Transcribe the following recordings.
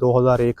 2001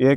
1